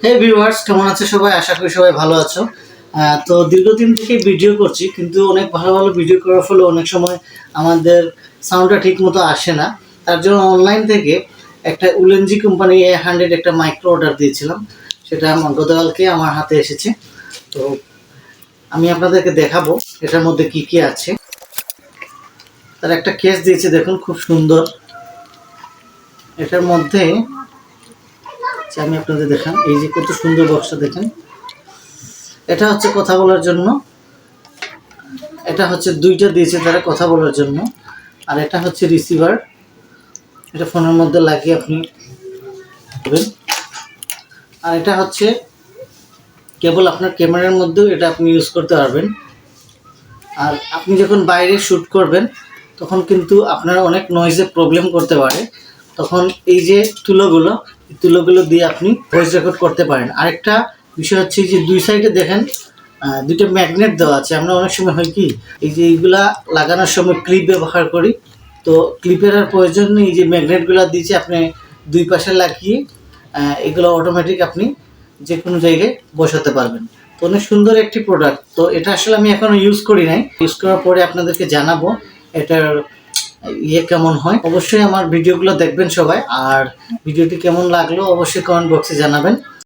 হে viewers, কেমন আছে সবাই? আশা করি সবাই ভালো আছো। তো দীর্ঘদিন থেকে ভিডিও করছি, কিন্তু অনেক ভালো ভালো ভিডিও করার ফলে অনেক সময় আমাদের সাউন্ডটা ঠিক মতো আসে না। তার জন্য অনলাইন থেকে একটা উলেনজি কোম্পানি A100 একটা মাইক্রো অর্ডার দিয়েছিলাম। সেটা গতকালকে আমার হাতে এসেছে। তো আমি আপনাদেরকে দেখাবো এটার মধ্যে কি কি আছে। তার একটা কেস দিয়েছে, দেখুন খুব সুন্দর। এটার মধ্যে আমি আপনাদের দেখান, এই যে কত সুন্দর বক্সটা দেখেন। এটা হচ্ছে কথা বলার জন্য, এটা হচ্ছে দুইটা দিয়েছে তারা কথা বলার জন্য, আর এটা হচ্ছে রিসিভার। এটা ফোনের মধ্যে লাগিয়ে আপনি করবেন। আর এটা হচ্ছে কেবল আপনার ক্যামেরার মধ্যেও এটা আপনি ইউজ করতে পারবেন। আর আপনি যখন বাইরে শ্যুট করবেন তখন কিন্তু আপনার অনেক নয়েজে প্রবলেম করতে পারে, তখন এই যে তুলোগুলো দিয়ে আপনি ভয়েস রেকর্ড করতে পারেন। আরেকটা বিষয় হচ্ছে যে দুই সাইডে দেখেন দুইটা ম্যাগনেট দেওয়া আছে। আমরা অনেক সময় হয় কি, এই যে এইগুলা লাগানোর সময় ক্লিপ ব্যবহার করি, তো ক্লিপের আর প্রয়োজন নেই। এই যে ম্যাগনেটগুলো দিয়েছে, আপনি দুই পাশে লাগিয়ে এগুলো অটোমেটিক আপনি যে কোনো জায়গায় বসাতে পারবেন। তো অনেক সুন্দর একটি প্রোডাক্ট। তো এটা আসলে আমি এখনো ইউজ করি নাই, ইউজ করার পরে আপনাদেরকে জানাবো এটার কেমন হয়। অবশ্যই আমার ভিডিওগুলো দেখবেন সবাই, আর ভিডিওটি কেমন লাগলো অবশ্যই কমেন্ট বক্সে জানাবেন।